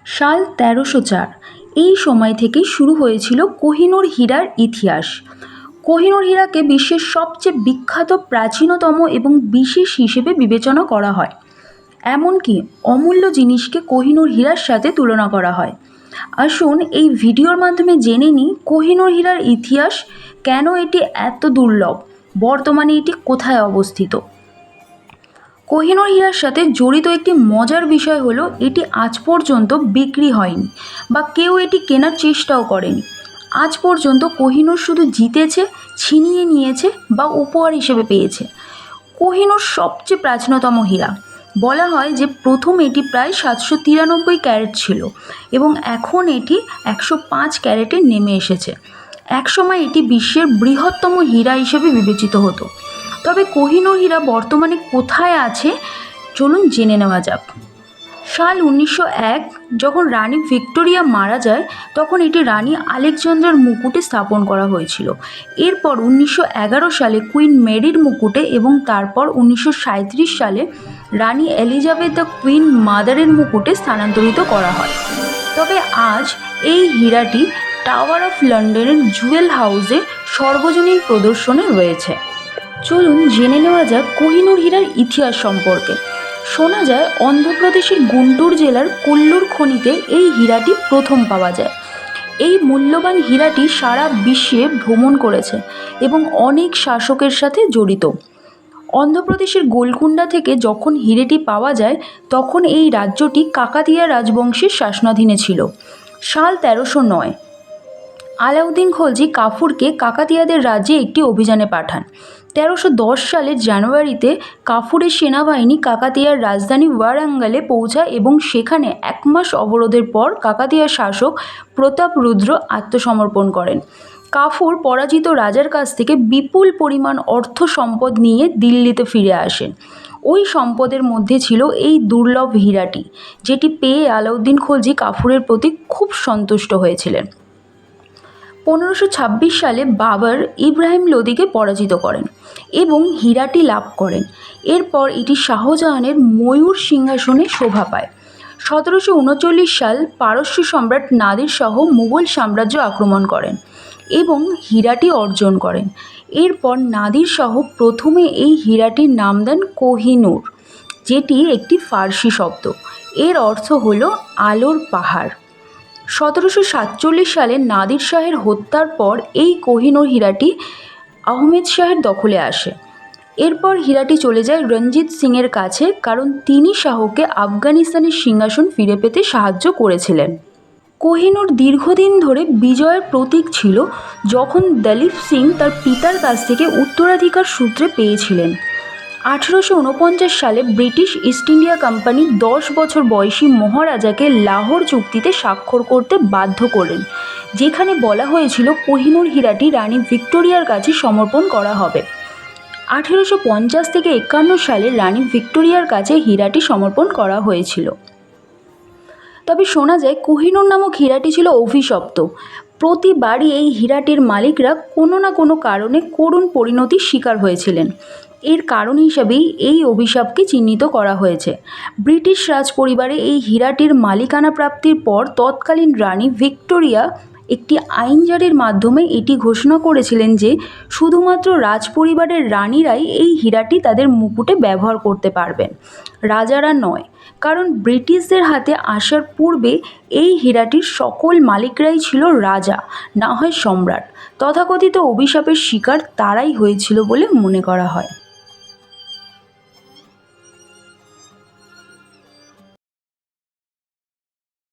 সাল ১৩০৪। এই সময় থেকেই শুরু হয়েছিল কোহিনূর হীরার ইতিহাস। কোহিনূর হীরাকে বিশ্বের সবচেয়ে বিখ্যাত, প্রাচীনতম এবং বিশেষ হিসেবে বিবেচনা করা হয়। এমনকি অমূল্য জিনিসকে কোহিনূর হীরার সাথে তুলনা করা হয়। আসুন এই ভিডিওর মাধ্যমে জেনে নিই কোহিনূর হীরার ইতিহাস, কেন এটি এত দুর্লভ, বর্তমানে এটি কোথায় অবস্থিত। কোহিনূর হীরার সাথে জড়িত একটি মজার বিষয় হলো এটি আজ পর্যন্ত বিক্রি হয়নি বা কেউ এটি কেনার চেষ্টাও করেনি। আজ পর্যন্ত কোহিনূর শুধু জিতেছে, ছিনিয়ে নিয়েছে বা উপহার হিসেবে পেয়েছে। কোহিনূর সবচেয়ে প্রাচীনতম হীরা। বলা হয় যে প্রথম এটি প্রায় ৭৯৩ ক্যারেট ছিল এবং এখন এটি ১০৫ ক্যারেটে নেমে এসেছে। একসময় এটি বিশ্বের বৃহত্তম হীরা হিসেবে বিবেচিত হতো। তবে কোহিনূর হীরা বর্তমানে কোথায় আছে চলুন জেনে নেওয়া যাক। সাল ১৯০১, যখন রানী ভিক্টোরিয়া মারা যায় তখন এটি রানী আলেকজান্দ্রার মুকুটে স্থাপন করা হয়েছিল। এরপর ১৯১১ সালে কুইন মেরির মুকুটে এবং তারপর ১৯৩৭ সালে রানী এলিজাবেথ দ্য কুইন মাদারের মুকুটে স্থানান্তরিত করা হয়। তবে আজ এই হীরাটি টাওয়ার অফ লন্ডনের জুয়েল হাউসে সর্বজনীন প্রদর্শনে রয়েছে। চলুন জেনে নেওয়া যাক কোহিনূর হীরার ইতিহাস সম্পর্কে। শোনা যায় অন্ধ্রপ্রদেশের গুন্টুর জেলার কোল্লুর খনিতে এই হীরাটি প্রথম পাওয়া যায়। এই মূল্যবান হীরাটি সারা বিশ্বে ভ্রমণ করেছে এবং অনেক শাসকের সাথে জড়িত। অন্ধ্রপ্রদেশের গোলকুন্ডা থেকে যখন হীরেটি পাওয়া যায় তখন এই রাজ্যটি কাকাতিয়া রাজবংশের শাসনাধীনে ছিল। সাল ১৩০৯, আলাউদ্দিন খলজি কাফুরকে কাকাতিয়াদের রাজ্যে একটি অভিযানে পাঠান। ১৩১০ সালের জানুয়ারিতে কাফুরের সেনাবাহিনী কাকাতিয়ার রাজধানী ওয়ারাঙ্গালে পৌঁছায় এবং সেখানে ১ মাস অবরোধের পর কাকাতিয়ার শাসক প্রতাপরুদ্র আত্মসমর্পণ করেন। কাফুর পরাজিত রাজার কাছ থেকে বিপুল পরিমাণ অর্থ সম্পদ নিয়ে দিল্লিতে ফিরে আসেন। ওই সম্পদের মধ্যে ছিল এই দুর্লভ হীরাটি, যেটি পেয়ে আলাউদ্দিন খলজি কাফুরের প্রতি খুব সন্তুষ্ট হয়েছিলেন। ১৫২৬ সালে বাবর ইব্রাহিম লোদিকে পরাজিত করেন এবং হীরাটি লাভ করেন। এরপর এটি শাহজাহানের ময়ূর সিংহাসনে শোভা পায়। ১৭৩৯ সাল পারস্য সম্রাট নাদির শাহ মুঘল সাম্রাজ্য আক্রমণ করেন এবং হীরাটি অর্জন করেন। এরপর নাদির শাহ প্রথমে এই হীরাটির নাম দেন কোহিনূর, যেটি একটি ফার্সি শব্দ। এর অর্থ হল আলোর পাহাড়। ১৭৪৭ সালে নাদির শাহের হত্যার পর এই কোহিনূর হীরাটি আহমেদ শাহের দখলে আসে। এরপর হীরাটি চলে যায় রঞ্জিত সিংয়ের কাছে, কারণ তিনি শাহকে আফগানিস্তানের সিংহাসন ফিরে পেতে সাহায্য করেছিলেন। কোহিনূর দীর্ঘদিন ধরে বিজয়ের প্রতীক ছিল, যখন দলীপ সিং তার পিতার কাছ থেকে উত্তরাধিকার সূত্রে পেয়েছিলেন। ১৮৪৯ সালে ব্রিটিশ ইস্ট ইন্ডিয়া কোম্পানি ১০ বছর বয়সী মহারাজাকে লাহোর চুক্তিতে স্বাক্ষর করতে বাধ্য করেন, যেখানে বলা হয়েছিল কোহিনূর হীরাটি রানী ভিক্টোরিয়ার কাছে সমর্পণ করা হবে। ১৮৫০ থেকে ৫১ সালে রানী ভিক্টোরিয়ার কাছে হীরাটি সমর্পণ করা হয়েছিল। তবে শোনা যায় কোহিনূর নামক হীরাটি ছিল অভিশপ্ত। প্রতিবারই এই হীরাটির মালিকরা কোনো না কোনো কারণে করুণ পরিণতির শিকার হয়েছিলেন। এর কারণ হিসাবেই এই অভিশাপকে চিহ্নিত করা হয়েছে। ব্রিটিশ রাজ পরিবারে এই হীরাটির মালিকানা প্রাপ্তির পর তৎকালীন রানী ভিক্টোরিয়া একটি আইন জারির মাধ্যমে এটি ঘোষণা করেছিলেন যে শুধুমাত্র রাজপরিবারের রানীরাই এই হীরাটি তাদের মুকুটে ব্যবহার করতে পারবেন, রাজারা নয়। কারণ ব্রিটিশদের হাতে আসার পূর্বে এই হীরাটির সকল মালিকরাই ছিল রাজা, না হয় সম্রাট। তথাকথিত অভিশাপের শিকার তারাই হয়েছিল বলে মনে করা হয়।